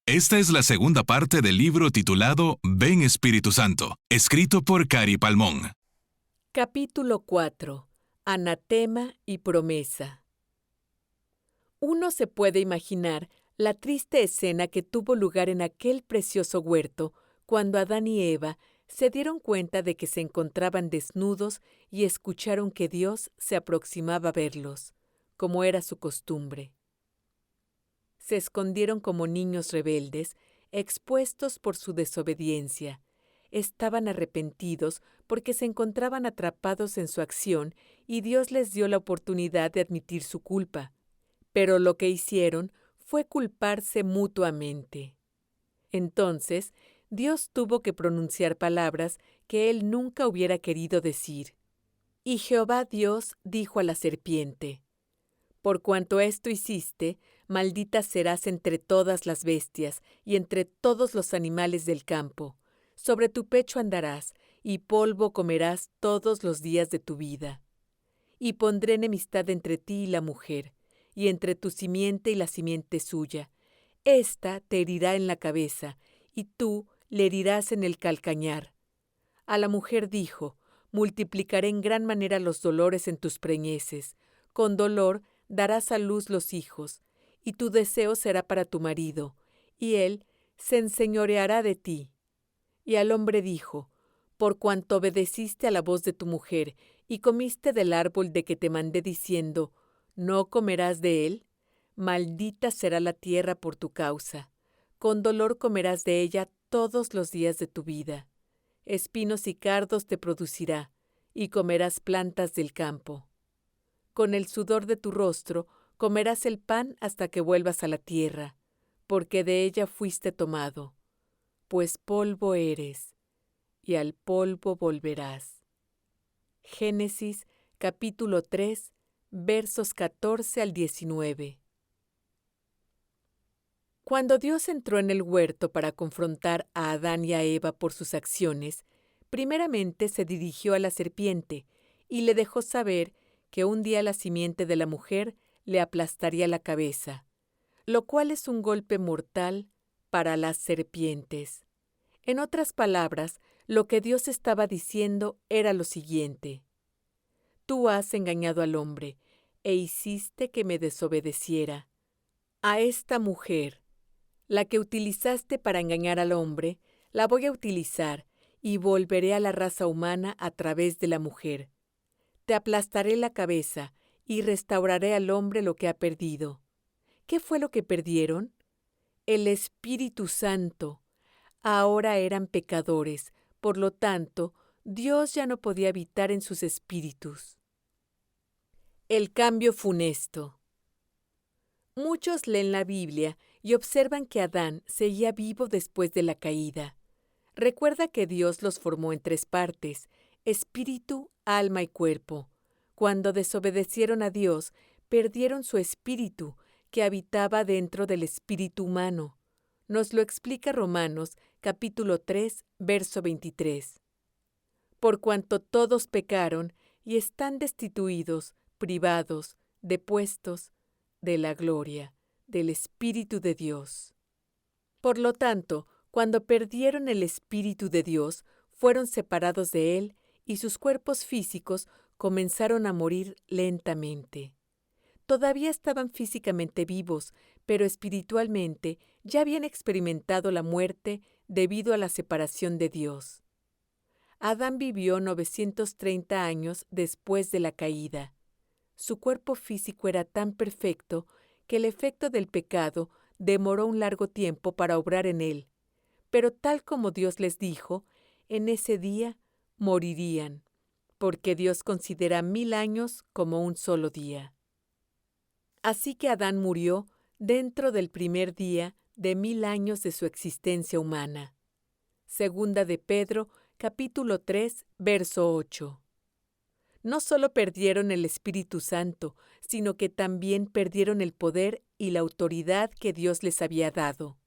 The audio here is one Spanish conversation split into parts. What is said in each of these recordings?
Esta es la segunda parte del libro titulado Ven Espíritu Santo, escrito por Cari Palmón. Capítulo 4. Anatema y promesa. Uno se puede imaginar la triste escena que tuvo lugar en aquel precioso huerto cuando Adán y Eva se dieron cuenta de que se encontraban desnudos y escucharon que Dios se aproximaba a verlos, como era su costumbre. Se escondieron como niños rebeldes, expuestos por su desobediencia. Estaban arrepentidos porque se encontraban atrapados en su acción y Dios les dio la oportunidad de admitir su culpa. Pero lo que hicieron fue culparse mutuamente. Entonces, Dios tuvo que pronunciar palabras que él nunca hubiera querido decir. Y Jehová Dios dijo a la serpiente: Por cuanto esto hiciste, maldita serás entre todas las bestias y entre todos los animales del campo. Sobre tu pecho andarás, y polvo comerás todos los días de tu vida. Y pondré enemistad entre ti y la mujer, y entre tu simiente y la simiente suya. Ésta te herirá en la cabeza, y tú le herirás en el calcañar. A la mujer dijo: Multiplicaré en gran manera los dolores en tus preñeces. Con dolor darás a luz los hijos, y tu deseo será para tu marido, y él se enseñoreará de ti. Y al hombre dijo: Por cuanto obedeciste a la voz de tu mujer, y comiste del árbol de que te mandé diciendo: No comerás de él, maldita será la tierra por tu causa. Con dolor comerás de ella todos los días de tu vida. Espinos y cardos te producirá, y comerás plantas del campo. Con el sudor de tu rostro comerás el pan hasta que vuelvas a la tierra, porque de ella fuiste tomado, pues polvo eres, y al polvo volverás. Génesis capítulo 3, versos 14 al 19. Cuando Dios entró en el huerto para confrontar a Adán y a Eva por sus acciones, primeramente se dirigió a la serpiente y le dejó saber que un día la simiente de la mujer le aplastaría la cabeza, lo cual es un golpe mortal para las serpientes. En otras palabras, lo que Dios estaba diciendo era lo siguiente: Tú has engañado al hombre e hiciste que me desobedeciera. A esta mujer, la que utilizaste para engañar al hombre, la voy a utilizar y volveré a la raza humana a través de la mujer. Te aplastaré la cabeza y restauraré al hombre lo que ha perdido. ¿Qué fue lo que perdieron? El Espíritu Santo. Ahora eran pecadores, por lo tanto, Dios ya no podía habitar en sus espíritus. El cambio funesto. Muchos leen la Biblia y observan que Adán seguía vivo después de la caída. Recuerda que Dios los formó en 3 partes: espíritu, alma y cuerpo. Cuando desobedecieron a Dios, perdieron su espíritu, que habitaba dentro del espíritu humano. Nos lo explica Romanos, capítulo 3, verso 23. Por cuanto todos pecaron y están destituidos, privados, depuestos de la gloria, del Espíritu de Dios. Por lo tanto, cuando perdieron el Espíritu de Dios, fueron separados de Él y sus cuerpos físicos comenzaron a morir lentamente. Todavía estaban físicamente vivos, pero espiritualmente ya habían experimentado la muerte debido a la separación de Dios. Adán vivió 930 años después de la caída. Su cuerpo físico era tan perfecto que el efecto del pecado demoró un largo tiempo para obrar en él, pero tal como Dios les dijo, en ese día morirían, porque Dios considera 1000 años como un solo día. Así que Adán murió dentro del primer día de 1000 años de su existencia humana. Segunda de Pedro, capítulo 3, verso 8. No solo perdieron el Espíritu Santo, sino que también perdieron el poder y la autoridad que Dios les había dado.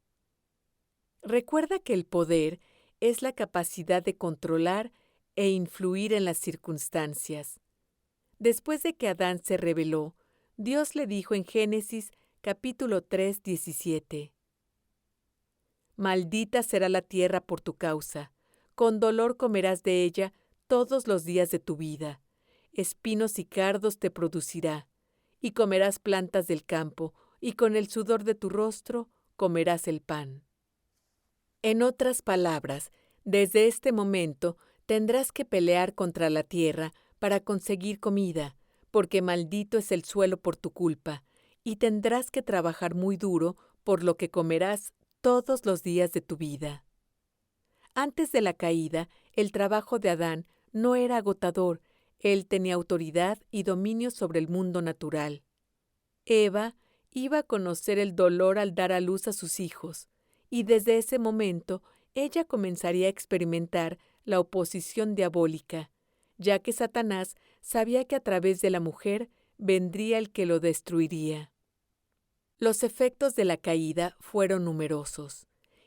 Recuerda que el poder es la capacidad de controlar e influir en las circunstancias. Después de que Adán se rebeló, Dios le dijo en Génesis capítulo 3, 17: Maldita será la tierra por tu causa, con dolor comerás de ella todos los días de tu vida. Espinos y cardos te producirá, y comerás plantas del campo, y con el sudor de tu rostro comerás el pan. En otras palabras, desde este momento tendrás que pelear contra la tierra para conseguir comida, porque maldito es el suelo por tu culpa, y tendrás que trabajar muy duro por lo que comerás todos los días de tu vida. Antes de la caída, el trabajo de Adán no era agotador. Él tenía autoridad y dominio sobre el mundo natural. Eva iba a conocer el dolor al dar a luz a sus hijos, y desde ese momento ella comenzaría a experimentar la oposición diabólica, ya que Satanás sabía que a través de la mujer vendría el que lo destruiría. Los efectos de la caída fueron numerosos,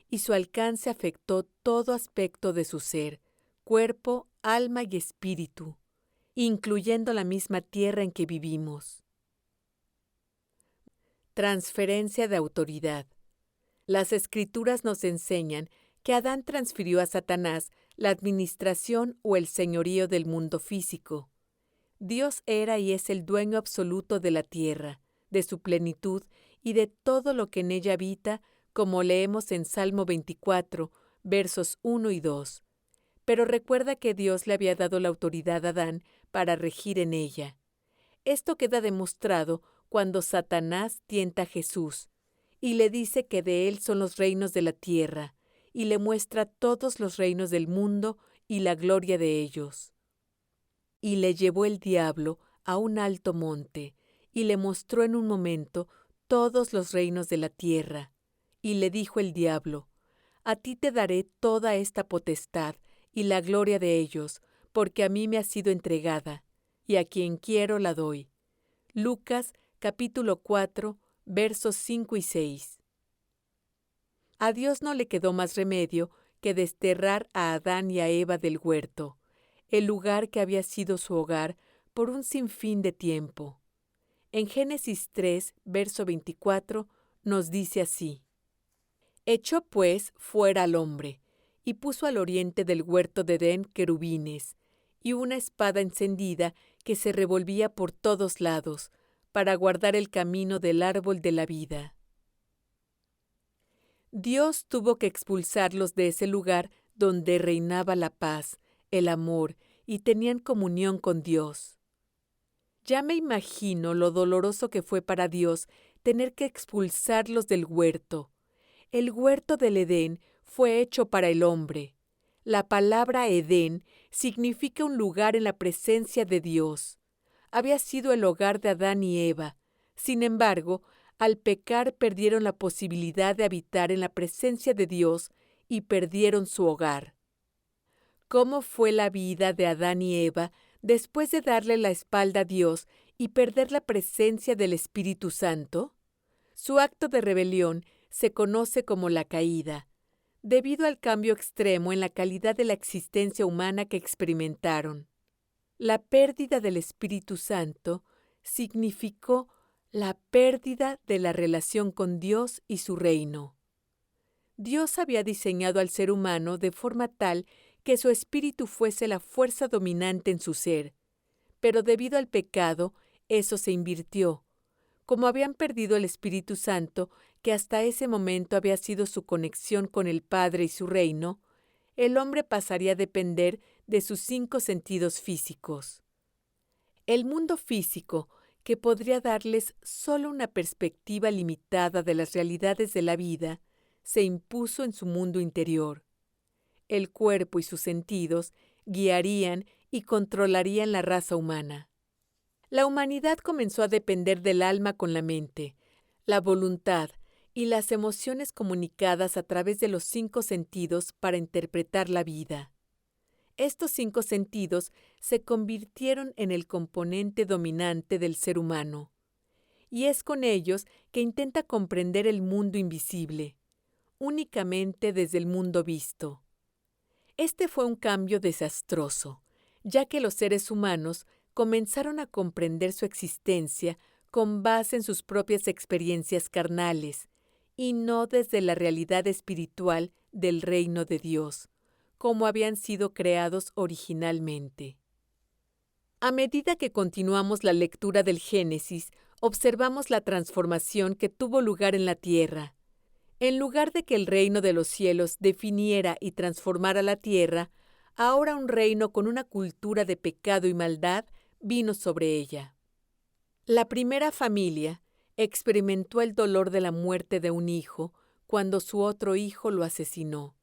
y su alcance afectó todo aspecto de su ser, cuerpo, alma y espíritu, incluyendo la misma tierra en que vivimos. Transferencia de autoridad. Las Escrituras nos enseñan que Adán transfirió a Satanás la administración o el señorío del mundo físico. Dios era y es el dueño absoluto de la tierra, de su plenitud y de todo lo que en ella habita, como leemos en Salmo 24, versos 1 y 2. Pero recuerda que Dios le había dado la autoridad a Adán para regir en ella. Esto queda demostrado cuando Satanás tienta a Jesús y le dice que de él son los reinos de la tierra, y le muestra todos los reinos del mundo y la gloria de ellos. Y le llevó el diablo a un alto monte, y le mostró en un momento todos los reinos de la tierra. Y le dijo el diablo: A ti te daré toda esta potestad y la gloria de ellos, porque a mí me ha sido entregada, y a quien quiero la doy. Lucas capítulo 4, versos 5 y 6. A Dios no le quedó más remedio que desterrar a Adán y a Eva del huerto, el lugar que había sido su hogar por un sinfín de tiempo. En Génesis 3, verso 24, nos dice así: Echó pues fuera al hombre, y puso al oriente del huerto de Edén querubines, y una espada encendida que se revolvía por todos lados, para guardar el camino del árbol de la vida. Dios tuvo que expulsarlos de ese lugar donde reinaba la paz, el amor, y tenían comunión con Dios. Ya me imagino lo doloroso que fue para Dios tener que expulsarlos del huerto. El huerto del Edén fue hecho para el hombre. La palabra Edén significa un lugar en la presencia de Dios. Había sido el hogar de Adán y Eva. Sin embargo, al pecar perdieron la posibilidad de habitar en la presencia de Dios y perdieron su hogar. ¿Cómo fue la vida de Adán y Eva después de darle la espalda a Dios y perder la presencia del Espíritu Santo? Su acto de rebelión se conoce como la caída, debido al cambio extremo en la calidad de la existencia humana que experimentaron. La pérdida del Espíritu Santo significó la pérdida de la relación con Dios y su reino. Dios había diseñado al ser humano de forma tal que su espíritu fuese la fuerza dominante en su ser, pero debido al pecado, eso se invirtió. Como habían perdido el Espíritu Santo, que hasta ese momento había sido su conexión con el Padre y su reino, el hombre pasaría a depender de sus 5 sentidos físicos. El mundo físico, que podría darles solo una perspectiva limitada de las realidades de la vida, se impuso en su mundo interior. El cuerpo y sus sentidos guiarían y controlarían la raza humana. La humanidad comenzó a depender del alma con la mente, la voluntad y las emociones comunicadas a través de los 5 sentidos para interpretar la vida. Estos 5 sentidos se convirtieron en el componente dominante del ser humano, y es con ellos que intenta comprender el mundo invisible, únicamente desde el mundo visto. Este fue un cambio desastroso, ya que los seres humanos comenzaron a comprender su existencia con base en sus propias experiencias carnales, y no desde la realidad espiritual del reino de Dios, como habían sido creados originalmente. A medida que continuamos la lectura del Génesis, observamos la transformación que tuvo lugar en la tierra. En lugar de que el reino de los cielos definiera y transformara la tierra, ahora un reino con una cultura de pecado y maldad vino sobre ella. La primera familia experimentó el dolor de la muerte de un hijo cuando su otro hijo lo asesinó.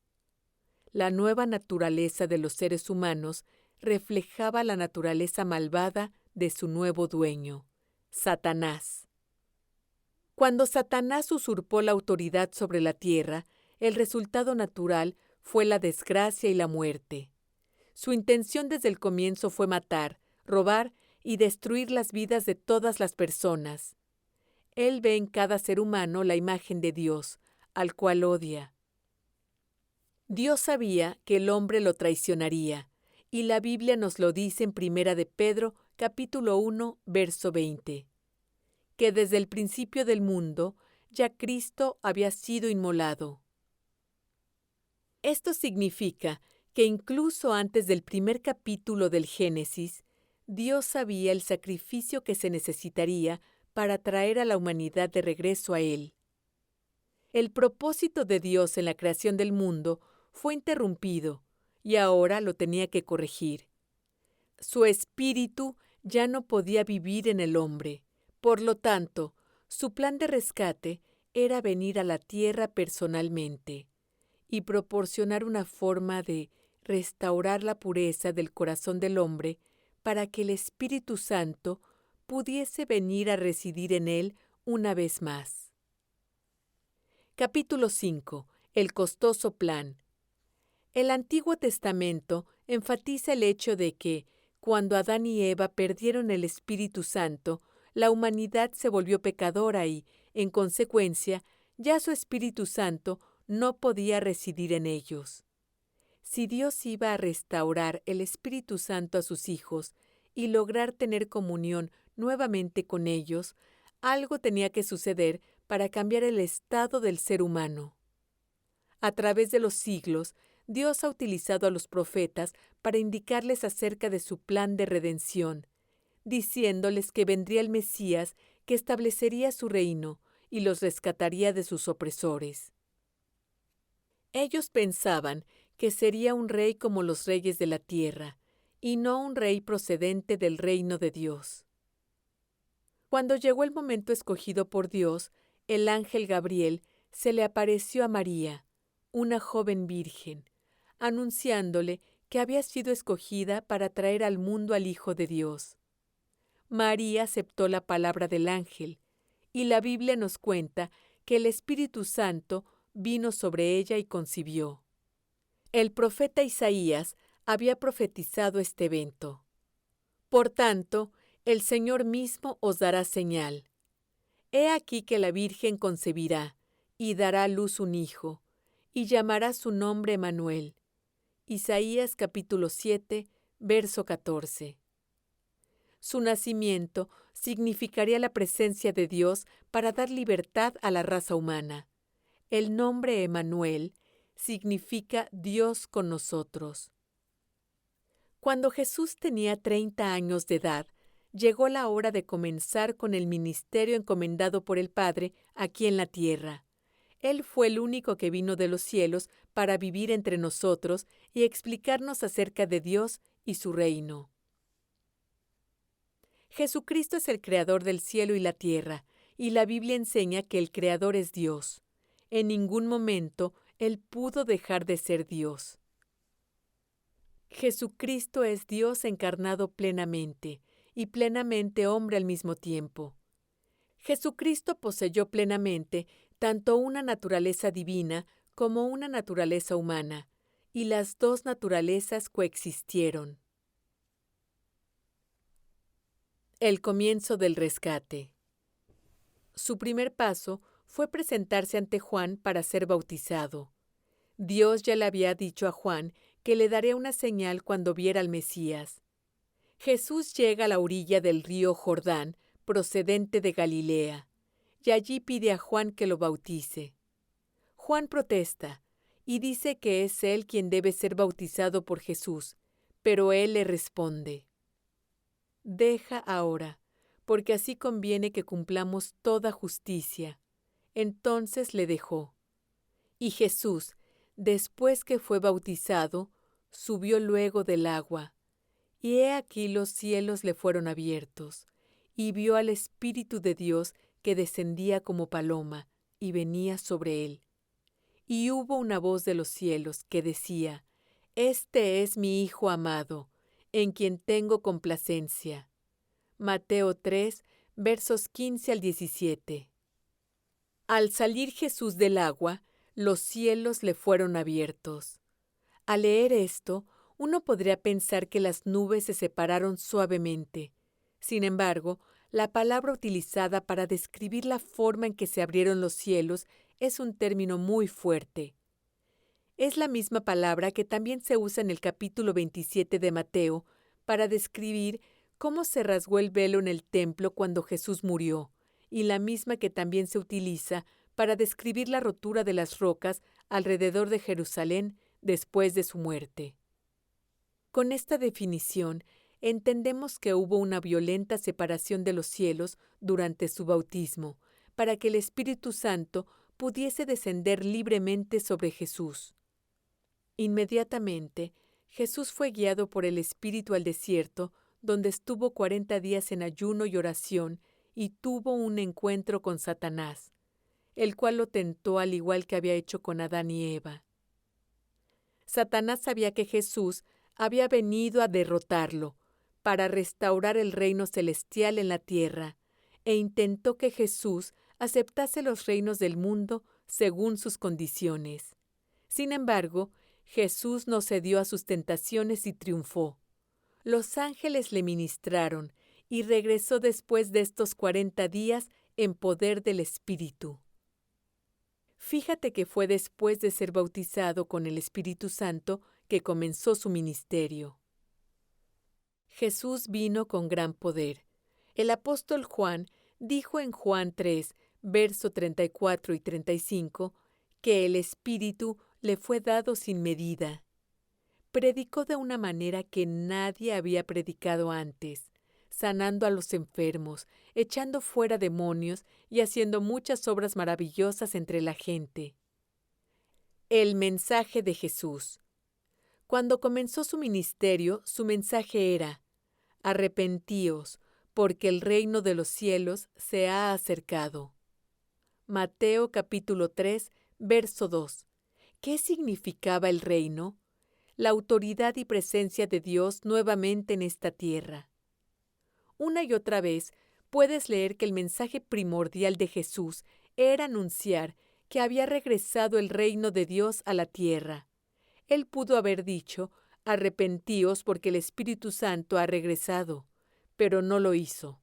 La nueva naturaleza de los seres humanos reflejaba la naturaleza malvada de su nuevo dueño, Satanás. Cuando Satanás usurpó la autoridad sobre la tierra, el resultado natural fue la desgracia y la muerte. Su intención desde el comienzo fue matar, robar y destruir las vidas de todas las personas. Él ve en cada ser humano la imagen de Dios, al cual odia. Dios sabía que el hombre lo traicionaría, y la Biblia nos lo dice en 1 de Pedro, capítulo 1, verso 20, que desde el principio del mundo ya Cristo había sido inmolado. Esto significa que incluso antes del primer capítulo del Génesis, Dios sabía el sacrificio que se necesitaría para traer a la humanidad de regreso a Él. El propósito de Dios en la creación del mundo fue interrumpido y ahora lo tenía que corregir. Su espíritu ya no podía vivir en el hombre. Por lo tanto, su plan de rescate era venir a la tierra personalmente y proporcionar una forma de restaurar la pureza del corazón del hombre para que el Espíritu Santo pudiese venir a residir en él una vez más. Capítulo 5. El costoso plan. El Antiguo Testamento enfatiza el hecho de que, cuando Adán y Eva perdieron el Espíritu Santo, la humanidad se volvió pecadora y, en consecuencia, ya su Espíritu Santo no podía residir en ellos. Si Dios iba a restaurar el Espíritu Santo a sus hijos y lograr tener comunión nuevamente con ellos, algo tenía que suceder para cambiar el estado del ser humano. A través de los siglos, Dios ha utilizado a los profetas para indicarles acerca de su plan de redención, diciéndoles que vendría el Mesías que establecería su reino y los rescataría de sus opresores. Ellos pensaban que sería un rey como los reyes de la tierra, y no un rey procedente del reino de Dios. Cuando llegó el momento escogido por Dios, el ángel Gabriel se le apareció a María, una joven virgen, anunciándole que había sido escogida para traer al mundo al Hijo de Dios. María aceptó la palabra del ángel, y la Biblia nos cuenta que el Espíritu Santo vino sobre ella y concibió. El profeta Isaías había profetizado este evento. Por tanto, el Señor mismo os dará señal. He aquí que la Virgen concebirá, y dará a luz un hijo, y llamará su nombre Emmanuel. Isaías capítulo 7, verso 14. Su nacimiento significaría la presencia de Dios para dar libertad a la raza humana. El nombre Emmanuel significa Dios con nosotros. Cuando Jesús tenía 30 años de edad, llegó la hora de comenzar con el ministerio encomendado por el Padre aquí en la tierra. Él fue el único que vino de los cielos para vivir entre nosotros y explicarnos acerca de Dios y su reino. Jesucristo es el creador del cielo y la tierra, y la Biblia enseña que el creador es Dios. En ningún momento Él pudo dejar de ser Dios. Jesucristo es Dios encarnado plenamente, y plenamente hombre al mismo tiempo. Jesucristo poseyó plenamente tanto una naturaleza divina como una naturaleza humana, y las dos naturalezas coexistieron. El comienzo del rescate. Su primer paso fue presentarse ante Juan para ser bautizado. Dios ya le había dicho a Juan que le daría una señal cuando viera al Mesías. Jesús llega a la orilla del río Jordán, procedente de Galilea, y allí pide a Juan que lo bautice. Juan protesta y dice que es él quien debe ser bautizado por Jesús, pero él le responde: «Deja ahora, porque así conviene que cumplamos toda justicia». Entonces le dejó. Y Jesús, después que fue bautizado, subió luego del agua. Y he aquí los cielos le fueron abiertos, y vio al Espíritu de Dios que descendía como paloma y venía sobre él. Y hubo una voz de los cielos que decía: «Este es mi Hijo amado, en quien tengo complacencia». Mateo 3, versos 15 al 17. Al salir Jesús del agua, los cielos le fueron abiertos. Al leer esto, uno podría pensar que las nubes se separaron suavemente. Sin embargo, la palabra utilizada para describir la forma en que se abrieron los cielos es un término muy fuerte. Es la misma palabra que también se usa en el capítulo 27 de Mateo para describir cómo se rasgó el velo en el templo cuando Jesús murió, y la misma que también se utiliza para describir la rotura de las rocas alrededor de Jerusalén después de su muerte. Con esta definición, entendemos que hubo una violenta separación de los cielos durante su bautismo, para que el Espíritu Santo pudiese descender libremente sobre Jesús. Inmediatamente, Jesús fue guiado por el Espíritu al desierto, donde estuvo 40 días en ayuno y oración, y tuvo un encuentro con Satanás, el cual lo tentó al igual que había hecho con Adán y Eva. Satanás sabía que Jesús había venido a derrotarlo, para restaurar el reino celestial en la tierra, e intentó que Jesús aceptase los reinos del mundo según sus condiciones. Sin embargo, Jesús no cedió a sus tentaciones y triunfó. Los ángeles le ministraron y regresó después de estos 40 días en poder del Espíritu. Fíjate que fue después de ser bautizado con el Espíritu Santo que comenzó su ministerio. Jesús vino con gran poder. El apóstol Juan dijo en Juan 3, verso 34 y 35, que el Espíritu le fue dado sin medida. Predicó de una manera que nadie había predicado antes, sanando a los enfermos, echando fuera demonios y haciendo muchas obras maravillosas entre la gente. El mensaje de Jesús. Cuando comenzó su ministerio, su mensaje era: «Arrepentíos, porque el reino de los cielos se ha acercado». Mateo capítulo 3, verso 2. ¿Qué significaba el reino? La autoridad y presencia de Dios nuevamente en esta tierra. Una y otra vez puedes leer que el mensaje primordial de Jesús era anunciar que había regresado el reino de Dios a la tierra. Él pudo haber dicho: «Arrepentíos porque el Espíritu Santo ha regresado», pero no lo hizo.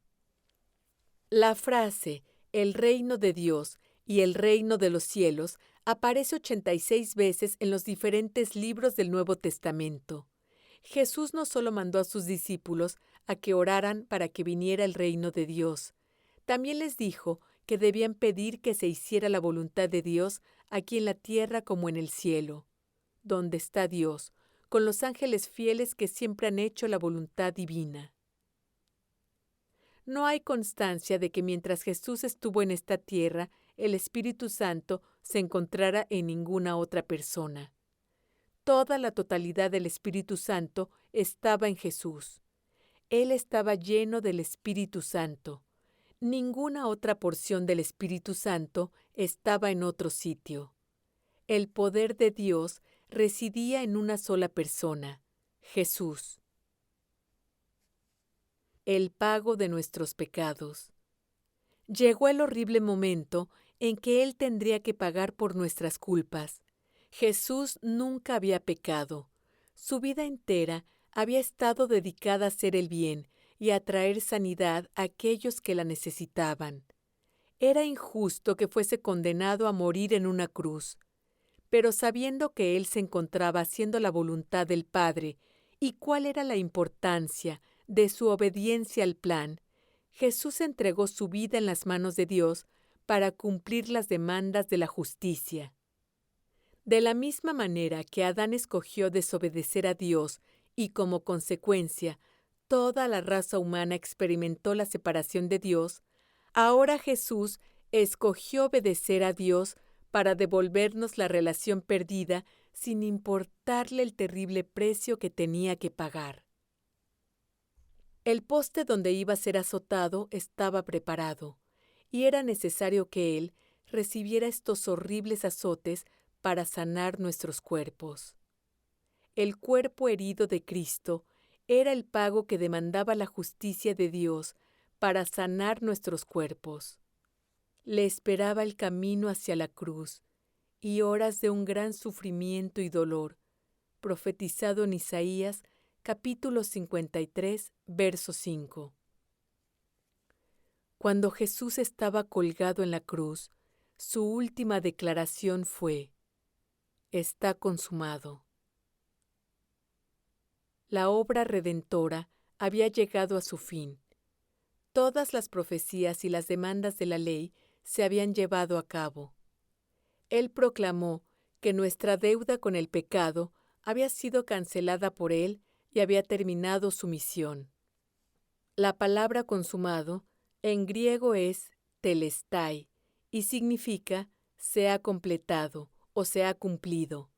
La frase «el reino de Dios» y «el reino de los cielos» aparece 86 veces en los diferentes libros del Nuevo Testamento. Jesús no solo mandó a sus discípulos a que oraran para que viniera el reino de Dios, también les dijo que debían pedir que se hiciera la voluntad de Dios aquí en la tierra como en el cielo, donde está Dios, con los ángeles fieles que siempre han hecho la voluntad divina. No hay constancia de que mientras Jesús estuvo en esta tierra, el Espíritu Santo se encontrara en ninguna otra persona. Toda la totalidad del Espíritu Santo estaba en Jesús. Él estaba lleno del Espíritu Santo. Ninguna otra porción del Espíritu Santo estaba en otro sitio. El poder de Dios residía en una sola persona, Jesús. El pago de nuestros pecados. Llegó el horrible momento en que Él tendría que pagar por nuestras culpas. Jesús nunca había pecado. Su vida entera había estado dedicada a hacer el bien y a traer sanidad a aquellos que la necesitaban. Era injusto que fuese condenado a morir en una cruz, pero sabiendo que Él se encontraba haciendo la voluntad del Padre y cuál era la importancia de su obediencia al plan, Jesús entregó su vida en las manos de Dios para cumplir las demandas de la justicia. De la misma manera que Adán escogió desobedecer a Dios y como consecuencia toda la raza humana experimentó la separación de Dios, ahora Jesús escogió obedecer a Dios para devolvernos la relación perdida sin importarle el terrible precio que tenía que pagar. El poste donde iba a ser azotado estaba preparado, y era necesario que Él recibiera estos horribles azotes para sanar nuestros cuerpos. El cuerpo herido de Cristo era el pago que demandaba la justicia de Dios para sanar nuestros cuerpos. Le esperaba el camino hacia la cruz y horas de un gran sufrimiento y dolor, profetizado en Isaías, capítulo 53, verso 5. Cuando Jesús estaba colgado en la cruz, su última declaración fue: «Está consumado». La obra redentora había llegado a su fin. Todas las profecías y las demandas de la ley se habían llevado a cabo. Él proclamó que nuestra deuda con el pecado había sido cancelada por Él y había terminado su misión. La palabra consumado en griego es telestai y significa se ha completado o se ha cumplido.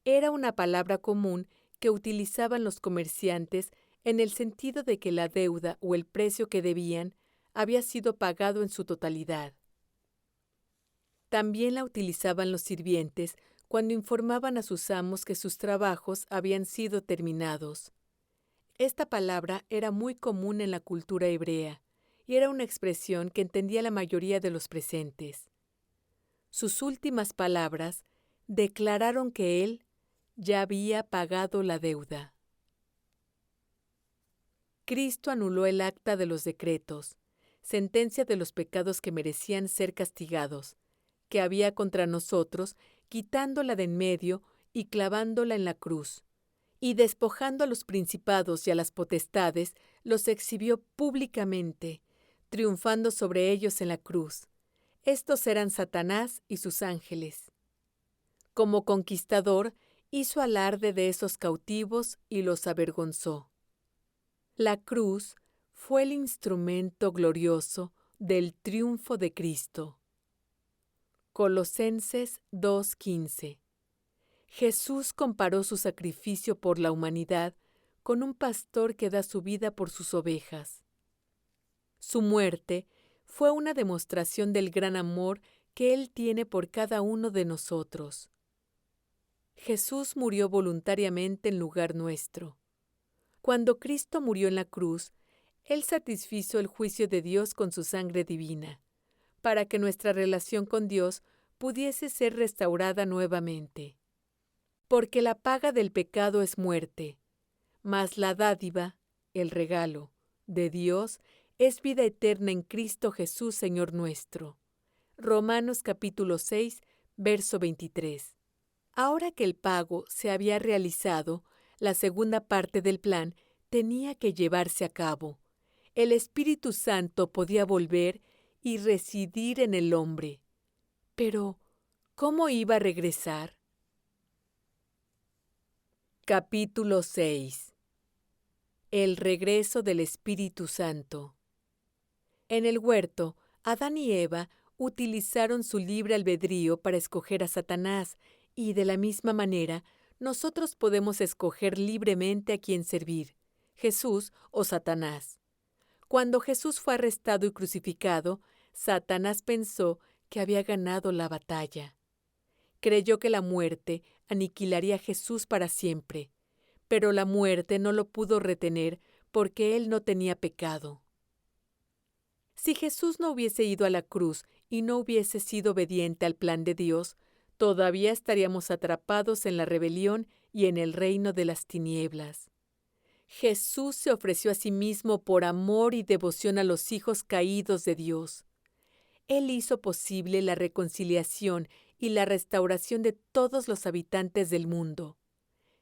Era una palabra común que utilizaban los comerciantes en el sentido de que la deuda o el precio que debían había sido pagado en su totalidad. También la utilizaban los sirvientes cuando informaban a sus amos que sus trabajos habían sido terminados. Esta palabra era muy común en la cultura hebrea y era una expresión que entendía la mayoría de los presentes. Sus últimas palabras declararon que Él ya había pagado la deuda. Cristo anuló el acta de los decretos, sentencia de los pecados que merecían ser castigados, que había contra nosotros, quitándola de en medio y clavándola en la cruz, y despojando a los principados y a las potestades, los exhibió públicamente, triunfando sobre ellos en la cruz. Estos eran Satanás y sus ángeles. Como conquistador, hizo alarde de esos cautivos y los avergonzó. La cruz fue el instrumento glorioso del triunfo de Cristo. Colosenses 2:15. Jesús comparó su sacrificio por la humanidad con un pastor que da su vida por sus ovejas. Su muerte fue una demostración del gran amor que Él tiene por cada uno de nosotros. Jesús murió voluntariamente en lugar nuestro. Cuando Cristo murió en la cruz, Él satisfizo el juicio de Dios con su sangre divina, para que nuestra relación con Dios pudiese ser restaurada nuevamente. Porque la paga del pecado es muerte, mas la dádiva, el regalo, de Dios es vida eterna en Cristo Jesús, Señor nuestro. Romanos capítulo 6, verso 23. Ahora que el pago se había realizado, la segunda parte del plan tenía que llevarse a cabo. El Espíritu Santo podía volver y residir en el hombre. Pero, ¿cómo iba a regresar? Capítulo 6. El regreso del Espíritu Santo. En el huerto, Adán y Eva utilizaron su libre albedrío para escoger a Satanás, y de la misma manera, nosotros podemos escoger libremente a quién servir, Jesús o Satanás. Cuando Jesús fue arrestado y crucificado, Satanás pensó que había ganado la batalla. Creyó que la muerte aniquilaría a Jesús para siempre, pero la muerte no lo pudo retener porque él no tenía pecado. Si Jesús no hubiese ido a la cruz y no hubiese sido obediente al plan de Dios, todavía estaríamos atrapados en la rebelión y en el reino de las tinieblas. Jesús se ofreció a sí mismo por amor y devoción a los hijos caídos de Dios. Él hizo posible la reconciliación y la restauración de todos los habitantes del mundo.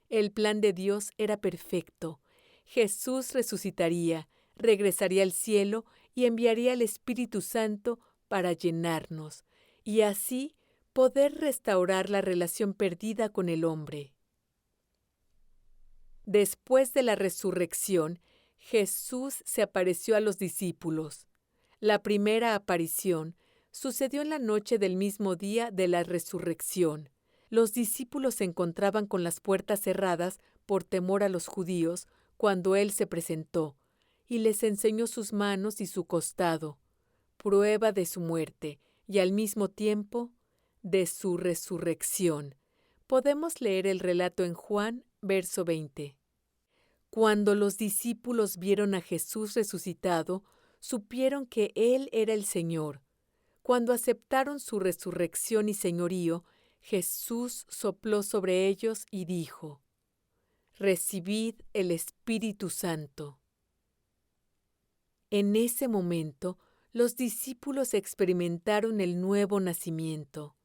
El plan de Dios era perfecto. Jesús resucitaría, regresaría al cielo y enviaría al Espíritu Santo para llenarnos, y así poder restaurar la relación perdida con el hombre. Después de la resurrección, Jesús se apareció a los discípulos. La primera aparición sucedió en la noche del mismo día de la resurrección. Los discípulos se encontraban con las puertas cerradas por temor a los judíos cuando Él se presentó, y les enseñó sus manos y su costado, prueba de su muerte y al mismo tiempo de su resurrección. Podemos leer el relato en Juan, verso 20. Cuando los discípulos vieron a Jesús resucitado, supieron que Él era el Señor. Cuando aceptaron su resurrección y señorío, Jesús sopló sobre ellos y dijo: «Recibid el Espíritu Santo». En ese momento, los discípulos experimentaron el nuevo nacimiento.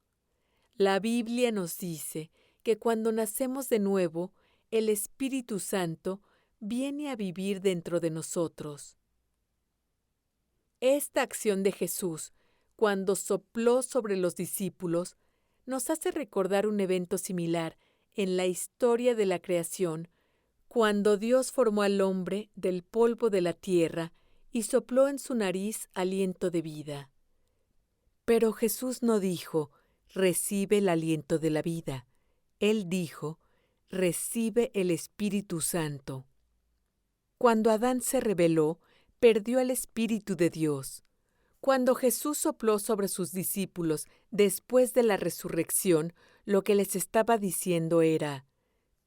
La Biblia nos dice que cuando nacemos de nuevo, el Espíritu Santo viene a vivir dentro de nosotros. Esta acción de Jesús, cuando sopló sobre los discípulos, nos hace recordar un evento similar en la historia de la creación, cuando Dios formó al hombre del polvo de la tierra y sopló en su nariz aliento de vida. Pero Jesús no dijo: «Recibe el aliento de la vida». Él dijo: «Recibe el Espíritu Santo». Cuando Adán se rebeló, perdió el Espíritu de Dios. Cuando Jesús sopló sobre sus discípulos después de la resurrección, lo que les estaba diciendo era: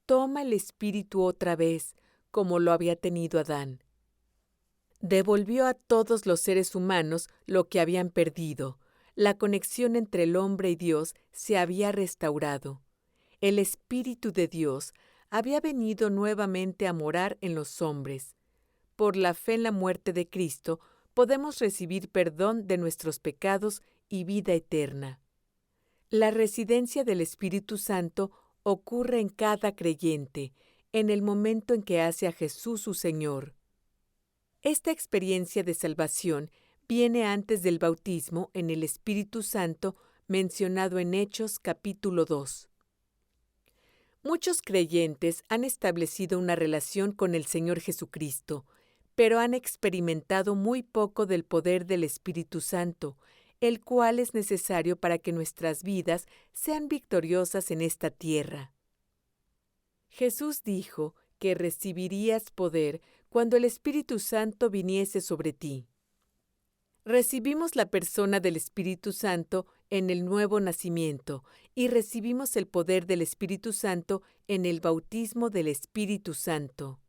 «Toma el Espíritu otra vez, como lo había tenido Adán». Devolvió a todos los seres humanos lo que habían perdido. La conexión entre el hombre y Dios se había restaurado. El Espíritu de Dios había venido nuevamente a morar en los hombres. Por la fe en la muerte de Cristo, podemos recibir perdón de nuestros pecados y vida eterna. La residencia del Espíritu Santo ocurre en cada creyente, en el momento en que hace a Jesús su Señor. Esta experiencia de salvación viene antes del bautismo en el Espíritu Santo mencionado en Hechos capítulo 2. Muchos creyentes han establecido una relación con el Señor Jesucristo, pero han experimentado muy poco del poder del Espíritu Santo, el cual es necesario para que nuestras vidas sean victoriosas en esta tierra. Jesús dijo que recibirías poder cuando el Espíritu Santo viniese sobre ti. Recibimos la persona del Espíritu Santo en el nuevo nacimiento y recibimos el poder del Espíritu Santo en el bautismo del Espíritu Santo.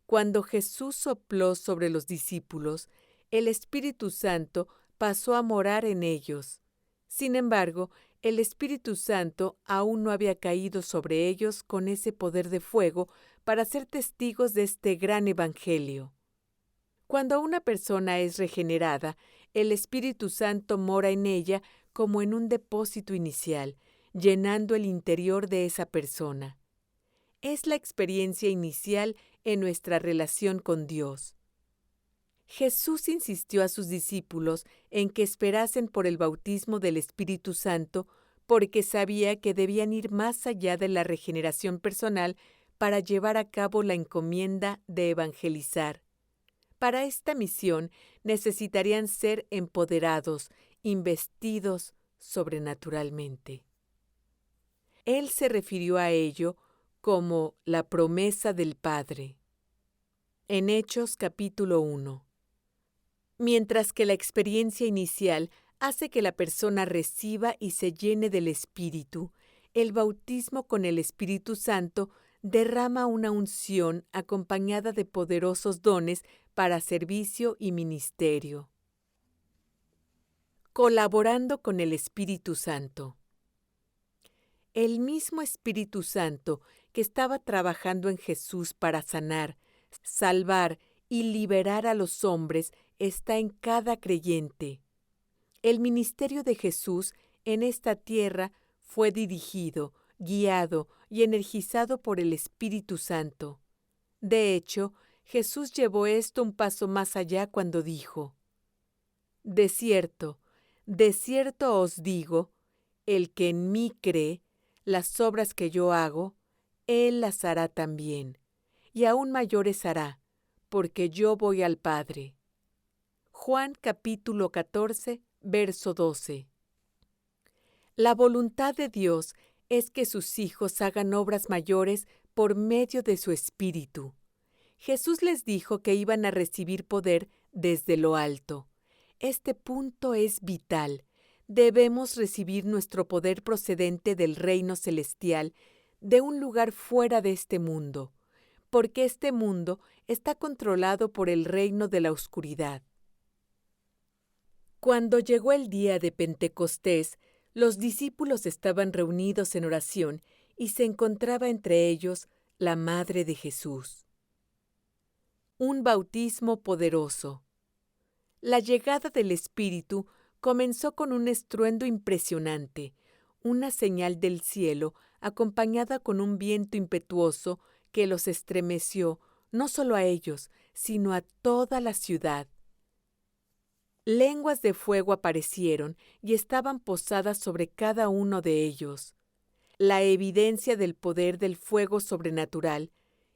Cuando Jesús sopló sobre los discípulos, el Espíritu Santo pasó a morar en ellos. Sin embargo, el Espíritu Santo aún no había caído sobre ellos con ese poder de fuego para ser testigos de este gran evangelio. Cuando una persona es regenerada, el Espíritu Santo mora en ella como en un depósito inicial, llenando el interior de esa persona. Es la experiencia inicial en nuestra relación con Dios. Jesús insistió a sus discípulos en que esperasen por el bautismo del Espíritu Santo porque sabía que debían ir más allá de la regeneración personal para llevar a cabo la encomienda de evangelizar. Para esta misión necesitarían ser empoderados, investidos sobrenaturalmente. Él se refirió a ello como la promesa del Padre. En Hechos capítulo 1. Mientras que la experiencia inicial hace que la persona reciba y se llene del Espíritu, el bautismo con el Espíritu Santo derrama una unción acompañada de poderosos dones para servicio y ministerio. Colaborando con el Espíritu Santo. El mismo Espíritu Santo que estaba trabajando en Jesús para sanar, salvar y liberar a los hombres está en cada creyente. El ministerio de Jesús en esta tierra fue dirigido, guiado y energizado por el Espíritu Santo. De hecho, Jesús llevó esto un paso más allá cuando dijo: de cierto os digo, el que en mí cree, las obras que yo hago, él las hará también, y aún mayores hará, porque yo voy al Padre. Juan capítulo 14, verso 12. La voluntad de Dios es que sus hijos hagan obras mayores por medio de su Espíritu. Jesús les dijo que iban a recibir poder desde lo alto. Este punto es vital. Debemos recibir nuestro poder procedente del reino celestial, de un lugar fuera de este mundo, porque este mundo está controlado por el reino de la oscuridad. Cuando llegó el día de Pentecostés, los discípulos estaban reunidos en oración y se encontraba entre ellos la Madre de Jesús. Un bautismo poderoso. La llegada del Espíritu comenzó con un estruendo impresionante, una señal del cielo acompañada con un viento impetuoso que los estremeció no solo a ellos, sino a toda la ciudad. Lenguas de fuego aparecieron y estaban posadas sobre cada uno de ellos, la evidencia del poder del fuego sobrenatural,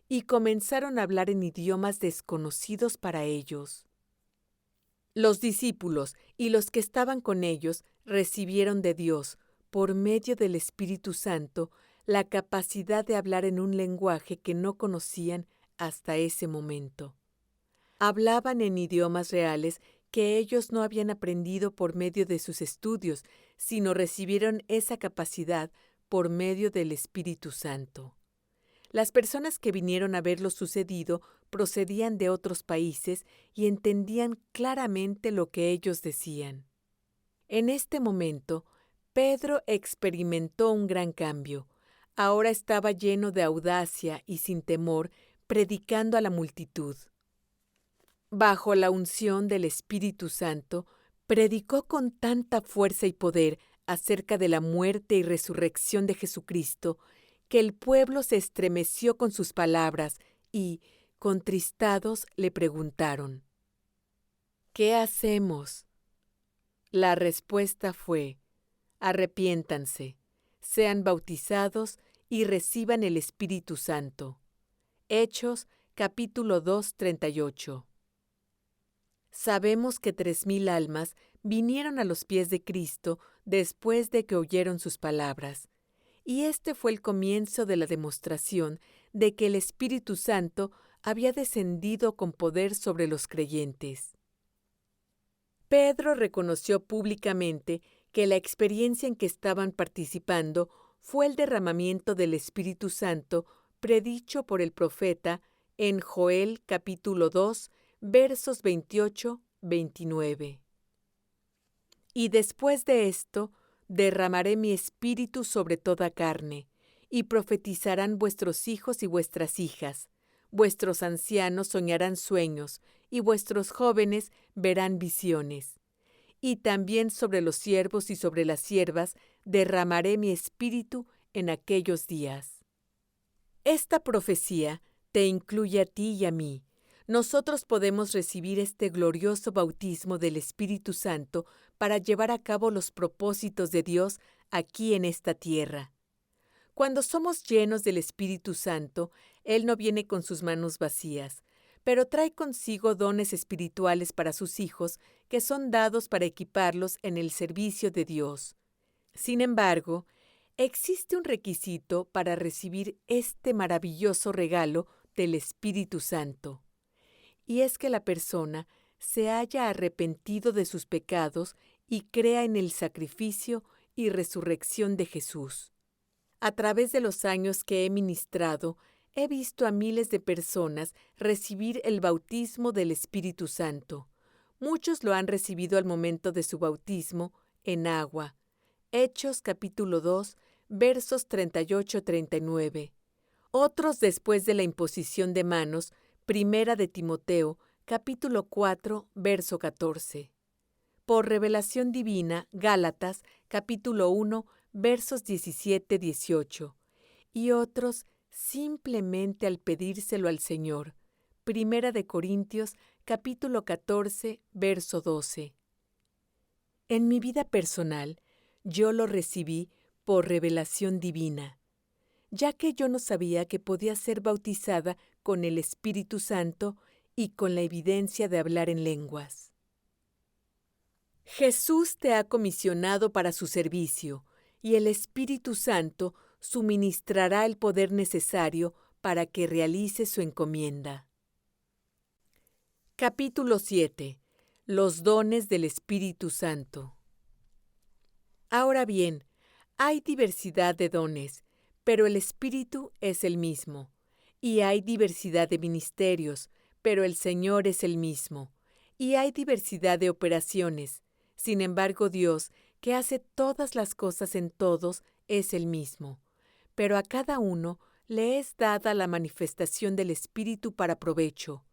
y comenzaron a hablar en idiomas desconocidos para ellos. Los discípulos y los que estaban con ellos recibieron de Dios, por medio del Espíritu Santo, la capacidad de hablar en un lenguaje que no conocían hasta ese momento. Hablaban en idiomas reales que ellos no habían aprendido por medio de sus estudios, sino recibieron esa capacidad por medio del Espíritu Santo. Las personas que vinieron a ver lo sucedido procedían de otros países y entendían claramente lo que ellos decían. En este momento, Pedro experimentó un gran cambio. Ahora estaba lleno de audacia y sin temor, predicando a la multitud. Bajo la unción del Espíritu Santo, predicó con tanta fuerza y poder acerca de la muerte y resurrección de Jesucristo, que el pueblo se estremeció con sus palabras y, contristados, le preguntaron: ¿qué hacemos? La respuesta fue: arrepiéntanse, sean bautizados y reciban el Espíritu Santo. Hechos capítulo 2, 38. Sabemos que 3,000 almas vinieron a los pies de Cristo después de que oyeron sus palabras. Y este fue el comienzo de la demostración de que el Espíritu Santo había descendido con poder sobre los creyentes. Pedro reconoció públicamente que la experiencia en que estaban participando fue el derramamiento del Espíritu Santo predicho por el profeta en Joel capítulo 2, versos 28-29. Y después de esto, derramaré mi espíritu sobre toda carne, y profetizarán vuestros hijos y vuestras hijas, vuestros ancianos soñarán sueños, y vuestros jóvenes verán visiones. Y también sobre los siervos y sobre las siervas derramaré mi espíritu en aquellos días. Esta profecía te incluye a ti y a mí. Nosotros podemos recibir este glorioso bautismo del Espíritu Santo para llevar a cabo los propósitos de Dios aquí en esta tierra. Cuando somos llenos del Espíritu Santo, Él no viene con sus manos vacías, pero trae consigo dones espirituales para sus hijos que son dados para equiparlos en el servicio de Dios. Sin embargo, existe un requisito para recibir este maravilloso regalo del Espíritu Santo. Y es que la persona se haya arrepentido de sus pecados y crea en el sacrificio y resurrección de Jesús. A través de los años que he ministrado, he visto a miles de personas recibir el bautismo del Espíritu Santo. Muchos lo han recibido al momento de su bautismo en agua. Hechos capítulo 2, versos 38-39. Otros después de la imposición de manos, Primera de Timoteo, capítulo 4, verso 14. Por revelación divina, Gálatas, capítulo 1, versos 17-18. Y otros simplemente al pedírselo al Señor. Primera de Corintios, capítulo 14, verso 12. En mi vida personal, yo lo recibí por revelación divina, ya que yo no sabía que podía ser bautizada con el Espíritu Santo y con la evidencia de hablar en lenguas. Jesús te ha comisionado para su servicio, y el Espíritu Santo suministrará el poder necesario para que realice su encomienda. Capítulo 7. Los dones del Espíritu Santo. Ahora bien, hay diversidad de dones, pero el Espíritu es el mismo. Y hay diversidad de ministerios, pero el Señor es el mismo. Y hay diversidad de operaciones. Sin embargo, Dios, que hace todas las cosas en todos, es el mismo. Pero a cada uno le es dada la manifestación del Espíritu para provecho.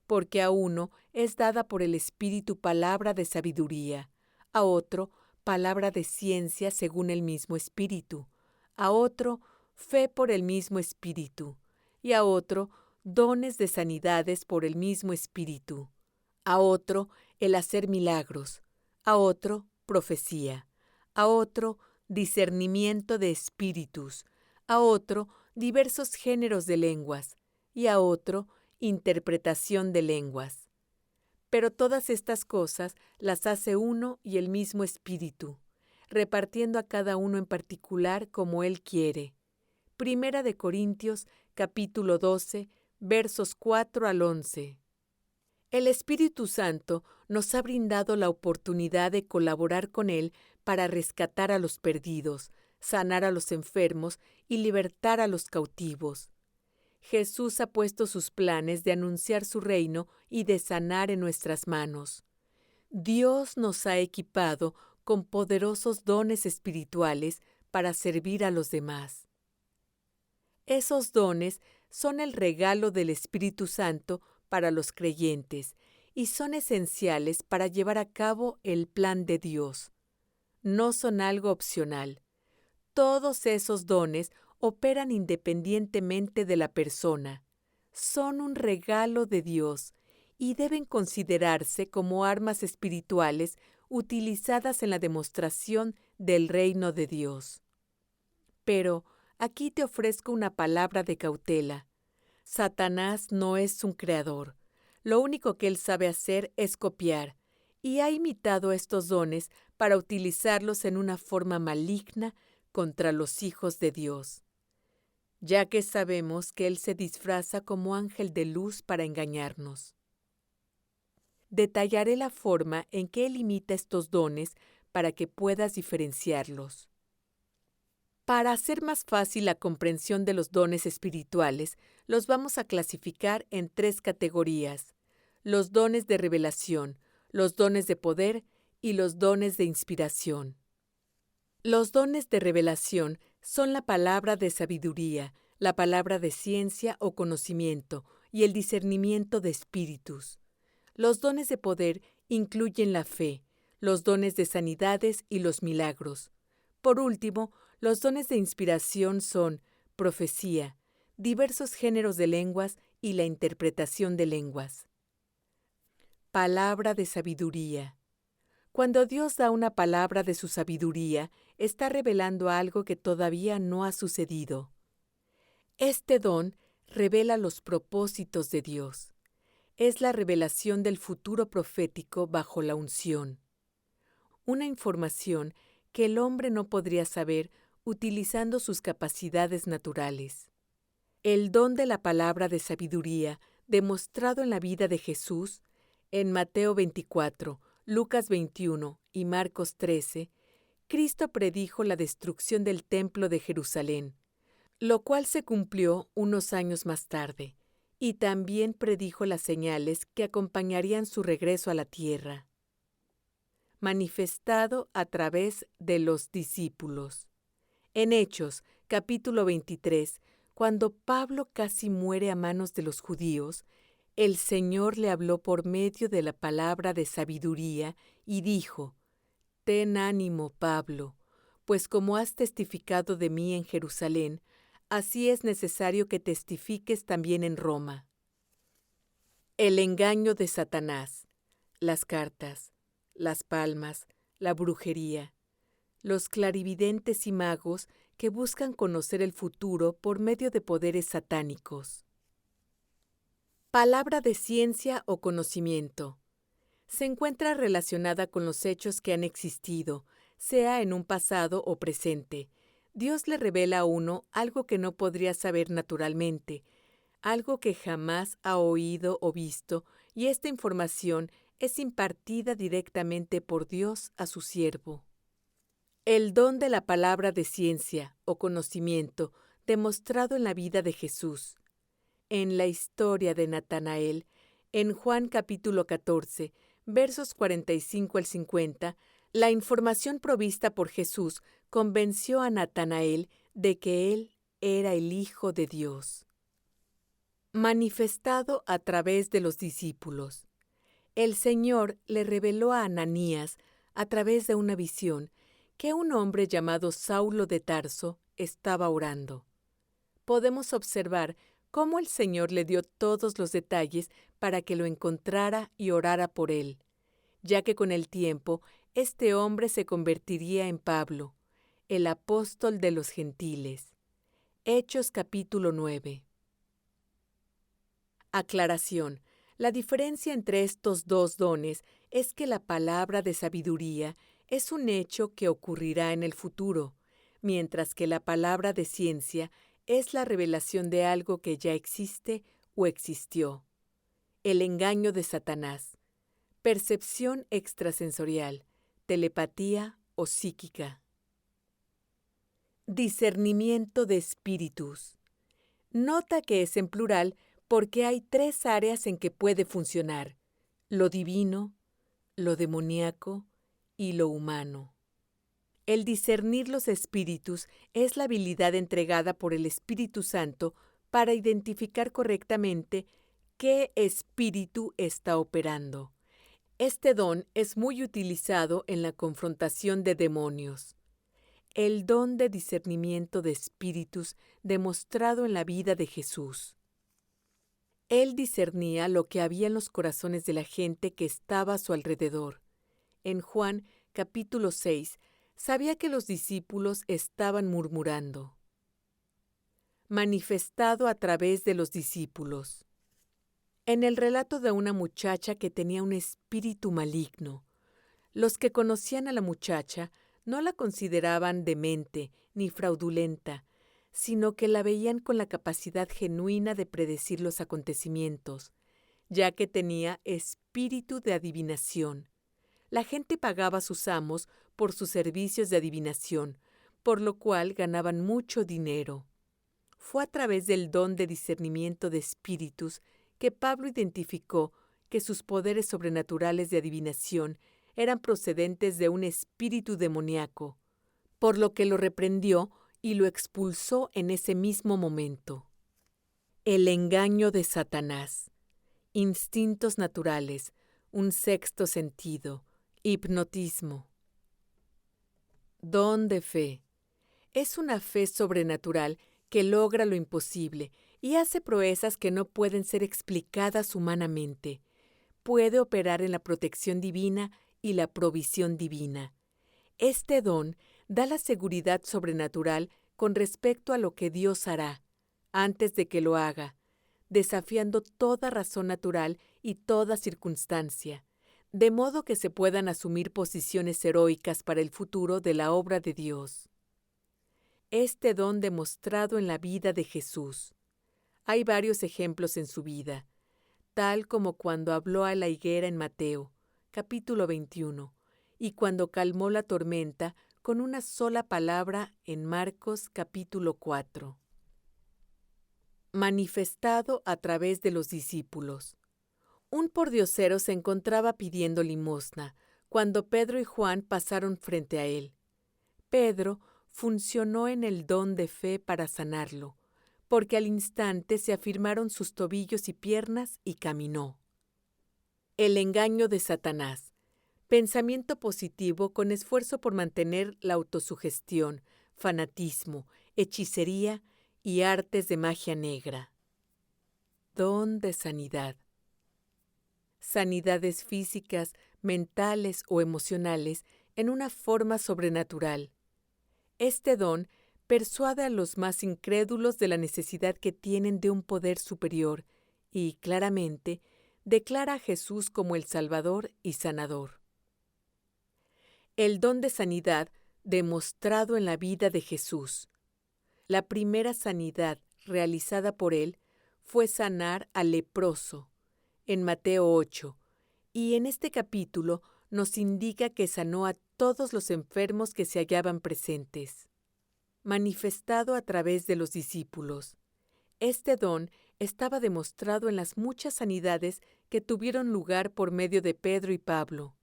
Porque a uno es dada por el Espíritu palabra de sabiduría, a otro palabra de ciencia según el mismo Espíritu, a otro fe por el mismo Espíritu, y a otro dones de sanidades por el mismo Espíritu, a otro el hacer milagros, a otro profecía, a otro discernimiento de espíritus, a otro diversos géneros de lenguas, y a otro interpretación de lenguas. Pero todas estas cosas las hace uno y el mismo Espíritu, repartiendo a cada uno en particular como Él quiere. Primera de Corintios, capítulo 12, versos 4 al 11. El Espíritu Santo nos ha brindado la oportunidad de colaborar con Él para rescatar a los perdidos, sanar a los enfermos y libertar a los cautivos. Jesús ha puesto sus planes de anunciar su reino y de sanar en nuestras manos. Dios nos ha equipado con poderosos dones espirituales para servir a los demás. Esos dones son el regalo del Espíritu Santo para los creyentes y son esenciales para llevar a cabo el plan de Dios. No son algo opcional. Todos esos dones operan independientemente de la persona. Son un regalo de Dios y deben considerarse como armas espirituales utilizadas en la demostración del reino de Dios. Pero aquí te ofrezco una palabra de cautela. Satanás no es un creador. Lo único que él sabe hacer es copiar, y ha imitado estos dones para utilizarlos en una forma maligna contra los hijos de Dios, ya que sabemos que él se disfraza como ángel de luz para engañarnos. Detallaré la forma en que él imita estos dones para que puedas diferenciarlos. Para hacer más fácil la comprensión de los dones espirituales, los vamos a clasificar en 3 categorías: los dones de revelación, los dones de poder y los dones de inspiración. Los dones de revelación son la palabra de sabiduría, la palabra de ciencia o conocimiento y el discernimiento de espíritus. Los dones de poder incluyen la fe, los dones de sanidades y los milagros. Por último, los dones de inspiración son profecía, diversos géneros de lenguas y la interpretación de lenguas. Palabra de sabiduría. Cuando Dios da una palabra de su sabiduría, está revelando algo que todavía no ha sucedido. Este don revela los propósitos de Dios. Es la revelación del futuro profético bajo la unción. Una información que el hombre no podría saber utilizando sus capacidades naturales. El don de la palabra de sabiduría, demostrado en la vida de Jesús, en Mateo 24, Lucas 21 y Marcos 13, Cristo predijo la destrucción del templo de Jerusalén, lo cual se cumplió unos años más tarde, y también predijo las señales que acompañarían su regreso a la tierra, manifestado a través de los discípulos. En Hechos, capítulo 23, cuando Pablo casi muere a manos de los judíos, el Señor le habló por medio de la palabra de sabiduría y dijo: «Ten ánimo, Pablo, pues como has testificado de mí en Jerusalén, Así es necesario que testifiques también en Roma. El engaño de Satanás, las cartas, las palmas, la brujería, los clarividentes y magos que buscan conocer el futuro por medio de poderes satánicos. Palabra de ciencia o conocimiento. Se encuentra relacionada con los hechos que han existido, sea en un pasado o presente. Dios le revela a uno algo que no podría saber naturalmente, algo que jamás ha oído o visto, y esta información es impartida directamente por Dios a su siervo. El don de la palabra de ciencia o conocimiento demostrado en la vida de Jesús. En la historia de Natanael, en Juan capítulo 14, versos 45 al 50, la información provista por Jesús convenció a Natanael de que él era el Hijo de Dios. Manifestado a través de los discípulos. El Señor le reveló a Ananías, a través de una visión, que un hombre llamado Saulo de Tarso estaba orando. Podemos observar cómo el Señor le dio todos los detalles para que lo encontrara y orara por él, ya que con el tiempo este hombre se convertiría en Pablo, el apóstol de los gentiles. Hechos capítulo 9. Aclaración. La diferencia entre estos dos dones es que la palabra de sabiduría es un hecho que ocurrirá en el futuro, mientras que la palabra de ciencia es la revelación de algo que ya existe o existió. El engaño de Satanás. Percepción extrasensorial, telepatía o psíquica. Discernimiento de espíritus. Nota que es en plural porque hay 3 áreas en que puede funcionar: lo divino, lo demoníaco y lo humano. El discernir los espíritus es la habilidad entregada por el Espíritu Santo para identificar correctamente qué espíritu está operando. Este don es muy utilizado en la confrontación de demonios. El don de discernimiento de espíritus demostrado en la vida de Jesús. Él discernía lo que había en los corazones de la gente que estaba a su alrededor. En Juan capítulo 6, sabía que los discípulos estaban murmurando. Manifestado a través de los discípulos. En el relato de una muchacha que tenía un espíritu maligno, los que conocían a la muchacha no la consideraban demente ni fraudulenta, sino que la veían con la capacidad genuina de predecir los acontecimientos, ya que tenía espíritu de adivinación. La gente pagaba a sus amos por sus servicios de adivinación, por lo cual ganaban mucho dinero. Fue a través del don de discernimiento de espíritus que Pablo identificó que sus poderes sobrenaturales de adivinación eran procedentes de un espíritu demoníaco, por lo que lo reprendió y lo expulsó en ese mismo momento. El engaño de Satanás. Instintos naturales, un sexto sentido, hipnotismo. Don de fe. Es una fe sobrenatural que logra lo imposible y hace proezas que no pueden ser explicadas humanamente. Puede operar en la protección divina y la provisión divina. Este don da la seguridad sobrenatural con respecto a lo que Dios hará, antes de que lo haga, desafiando toda razón natural y toda circunstancia, de modo que se puedan asumir posiciones heroicas para el futuro de la obra de Dios. Este don demostrado en la vida de Jesús. Hay varios ejemplos en su vida, tal como cuando habló a la higuera en Mateo, capítulo 21, y cuando calmó la tormenta con una sola palabra en Marcos, capítulo 4. Manifestado a través de los discípulos. Un pordiosero se encontraba pidiendo limosna cuando Pedro y Juan pasaron frente a él. Pedro funcionó en el don de fe para sanarlo, porque al instante se afirmaron sus tobillos y piernas y caminó. El engaño de Satanás. Pensamiento positivo con esfuerzo por mantener la autosugestión, fanatismo, hechicería y artes de magia negra. Don de sanidad. Sanidades físicas, mentales o emocionales en una forma sobrenatural. Este don persuade a los más incrédulos de la necesidad que tienen de un poder superior y, claramente, declara a Jesús como el Salvador y Sanador. El don de sanidad demostrado en la vida de Jesús. La primera sanidad realizada por él fue sanar al leproso, en Mateo 8, y en este capítulo nos indica que sanó a todos los enfermos que se hallaban presentes. Manifestado a través de los discípulos. Este don estaba demostrado en las muchas sanidades que tuvieron lugar por medio de Pedro y Pablo.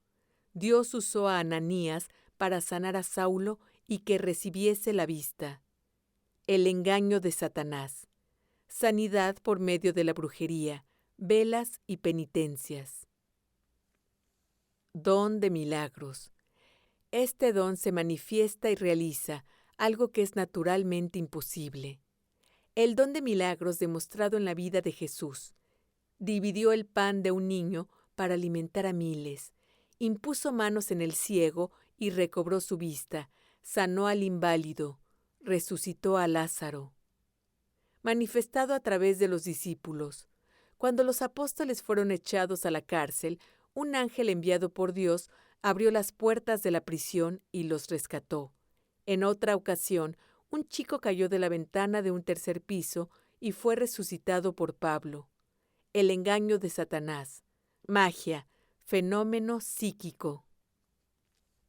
Dios usó a Ananías para sanar a Saulo y que recibiese la vista. El engaño de Satanás. Sanidad por medio de la brujería, velas y penitencias. Don de milagros. Este don se manifiesta y realiza algo que es naturalmente imposible. El don de milagros demostrado en la vida de Jesús. Dividió el pan de un niño para alimentar a miles. Impuso manos en el ciego y recobró su vista. Sanó al inválido. Resucitó a Lázaro. Manifestado a través de los discípulos. Cuando los apóstoles fueron echados a la cárcel, un ángel enviado por Dios abrió las puertas de la prisión y los rescató. En otra ocasión, un chico cayó de la ventana de un tercer piso y fue resucitado por Pablo. El engaño de Satanás. Magia. Fenómeno psíquico.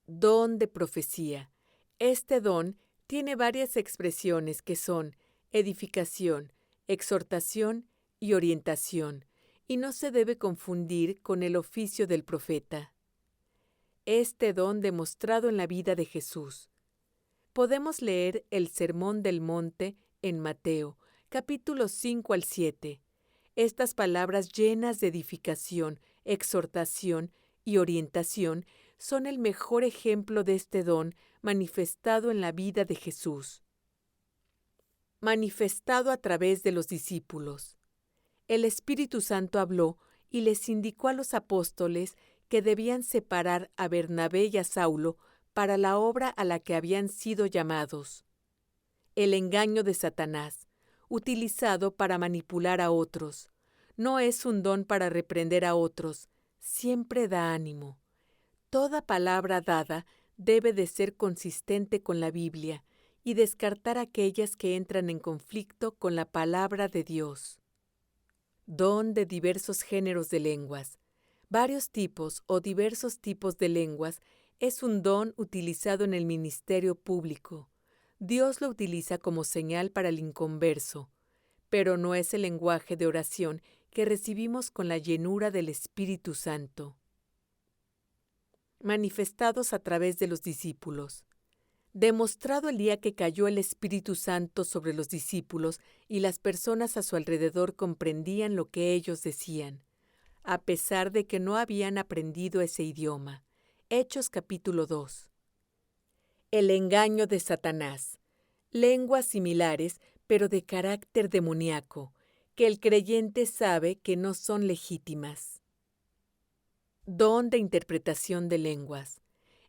Don de profecía. Este don tiene varias expresiones que son edificación, exhortación y orientación, y no se debe confundir con el oficio del profeta. Este don demostrado en la vida de Jesús. Podemos leer el Sermón del Monte en Mateo, capítulos 5 al 7. Estas palabras llenas de edificación, exhortación y orientación son el mejor ejemplo de este don manifestado en la vida de Jesús. Manifestado a través de los discípulos. El Espíritu Santo habló y les indicó a los apóstoles que debían separar a Bernabé y a Saulo para la obra a la que habían sido llamados. El engaño de Satanás, utilizado para manipular a otros. No es un don para reprender a otros, siempre da ánimo. Toda palabra dada debe de ser consistente con la Biblia y descartar aquellas que entran en conflicto con la palabra de Dios. Don de diversos géneros de lenguas. Varios tipos o diversos tipos de lenguas es un don utilizado en el ministerio público. Dios lo utiliza como señal para el inconverso, pero no es el lenguaje de oración que recibimos con la llenura del Espíritu Santo. Manifestados a través de los discípulos. Demostrado el día que cayó el Espíritu Santo sobre los discípulos y las personas a su alrededor comprendían lo que ellos decían, a pesar de que no habían aprendido ese idioma. Hechos capítulo 2. El engaño de Satanás. Lenguas similares, pero de carácter demoníaco, que el creyente sabe que no son legítimas. Don de interpretación de lenguas.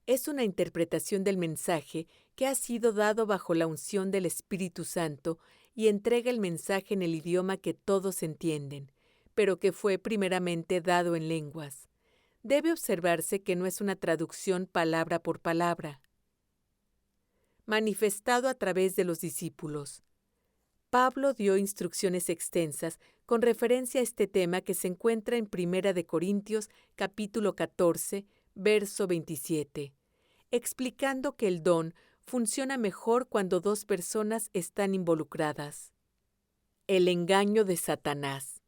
Es una interpretación del mensaje que ha sido dado bajo la unción del Espíritu Santo y entrega el mensaje en el idioma que todos entienden, pero que fue primeramente dado en lenguas. Debe observarse que no es una traducción palabra por palabra. Manifestado a través de los discípulos. Pablo dio instrucciones extensas con referencia a este tema que se encuentra en 1 Corintios capítulo 14, verso 27, explicando que el don funciona mejor cuando dos personas están involucradas. El engaño de Satanás.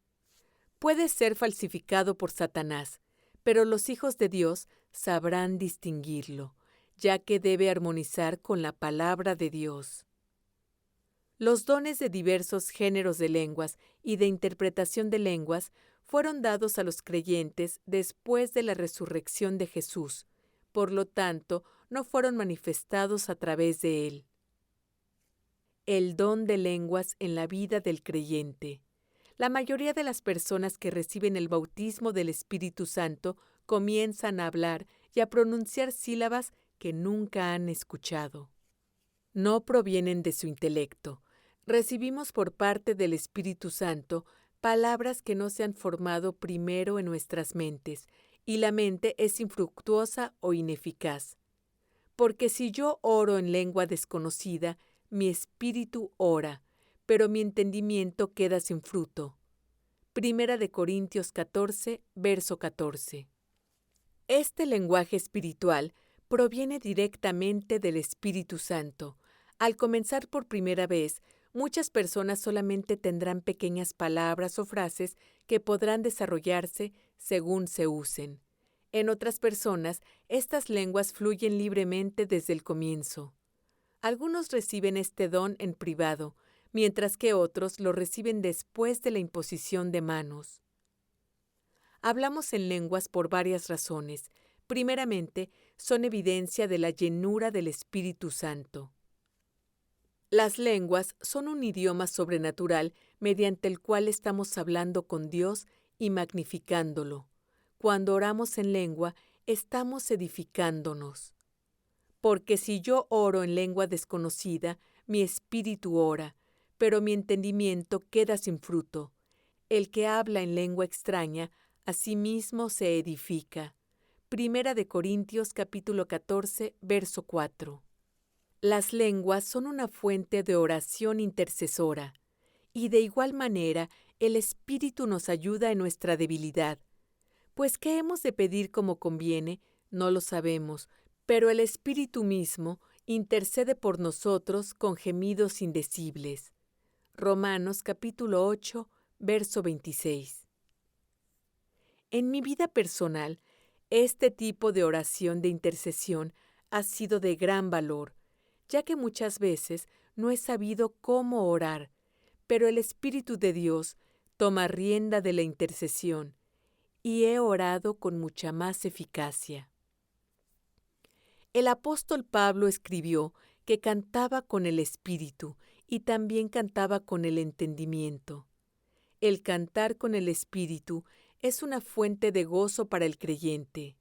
Puede ser falsificado por Satanás, pero los hijos de Dios sabrán distinguirlo, ya que debe armonizar con la palabra de Dios. Los dones de diversos géneros de lenguas y de interpretación de lenguas fueron dados a los creyentes después de la resurrección de Jesús, por lo tanto, no fueron manifestados a través de él. el don de lenguas en la vida del creyente. La mayoría de las personas que reciben el bautismo del Espíritu Santo comienzan a hablar y a pronunciar sílabas que nunca han escuchado. No provienen de su intelecto. Recibimos por parte del Espíritu Santo palabras que no se han formado primero en nuestras mentes, y la mente es infructuosa o ineficaz. Porque si yo oro en lengua desconocida, mi espíritu ora, pero mi entendimiento queda sin fruto. Primera de Corintios 14, verso 14. Este lenguaje espiritual proviene directamente del Espíritu Santo. Al comenzar por primera vez, muchas personas solamente tendrán pequeñas palabras o frases que podrán desarrollarse según se usen. En otras personas, estas lenguas fluyen libremente desde el comienzo. Algunos reciben este don en privado, mientras que otros lo reciben después de la imposición de manos. Hablamos en lenguas por varias razones. Primeramente, son evidencia de la llenura del Espíritu Santo. Las lenguas son un idioma sobrenatural mediante el cual estamos hablando con Dios y magnificándolo. Cuando oramos en lengua, estamos edificándonos. Porque si yo oro en lengua desconocida, mi espíritu ora, pero mi entendimiento queda sin fruto. El que habla en lengua extraña, a sí mismo se edifica. Primera de Corintios capítulo 14, verso 4. Las lenguas son una fuente de oración intercesora, y de igual manera el Espíritu nos ayuda en nuestra debilidad. Pues ¿qué hemos de pedir como conviene? No lo sabemos, pero el Espíritu mismo intercede por nosotros con gemidos indecibles. Romanos capítulo 8, verso 26. En mi vida personal, este tipo de oración de intercesión ha sido de gran valor, ya que muchas veces no he sabido cómo orar, pero el Espíritu de Dios toma rienda de la intercesión, y he orado con mucha más eficacia. El apóstol Pablo escribió que cantaba con el Espíritu y también cantaba con el entendimiento. El cantar con el Espíritu es una fuente de gozo para el creyente.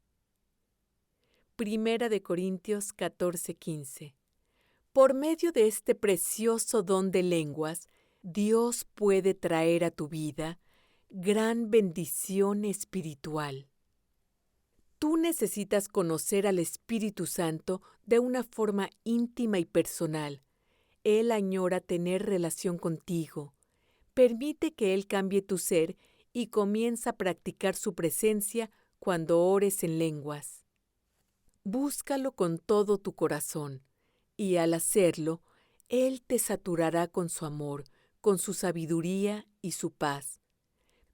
Primera de Corintios 14:15. Por medio de este precioso don de lenguas, Dios puede traer a tu vida gran bendición espiritual. Tú necesitas conocer al Espíritu Santo de una forma íntima y personal. Él añora tener relación contigo. Permite que Él cambie tu ser y comienza a practicar su presencia cuando ores en lenguas. Búscalo con todo tu corazón, y al hacerlo, Él te saturará con su amor, con su sabiduría y su paz.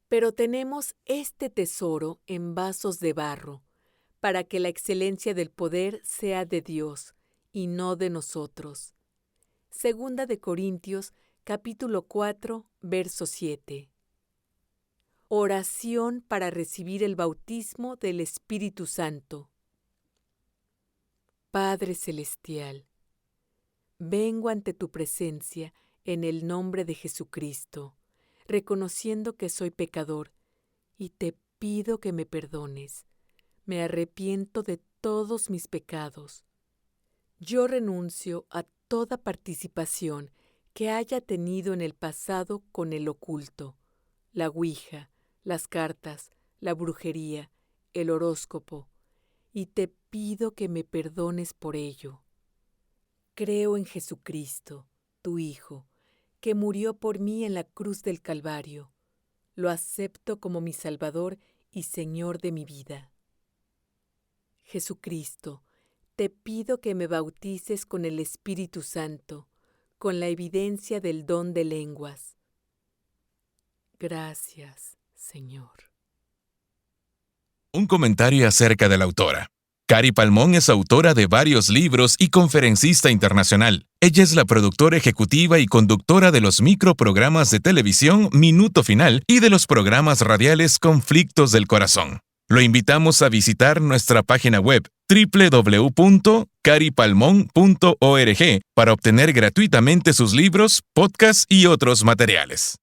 Pero tenemos este tesoro en vasos de barro, para que la excelencia del poder sea de Dios y no de nosotros. Segunda de Corintios, capítulo 4, verso 7. Oración para recibir el bautismo del Espíritu Santo. Padre Celestial, vengo ante tu presencia en el nombre de Jesucristo, reconociendo que soy pecador, y te pido que me perdones. Me arrepiento de todos mis pecados. Yo renuncio a toda participación que haya tenido en el pasado con el oculto, la ouija, las cartas, la brujería, el horóscopo, y te pido que me perdones por ello. Creo en Jesucristo, tu Hijo, que murió por mí en la cruz del Calvario. Lo acepto como mi Salvador y Señor de mi vida. Jesucristo, te pido que me bautices con el Espíritu Santo, con la evidencia del don de lenguas. Gracias, Señor. Un comentario acerca de la autora. Cari Palmón es autora de varios libros y conferencista internacional. Ella es la productora ejecutiva y conductora de los microprogramas de televisión Minuto Final y de los programas radiales Conflictos del Corazón. Lo invitamos a visitar nuestra página web www.caripalmon.com caripalmon.org para obtener gratuitamente sus libros, podcasts y otros materiales.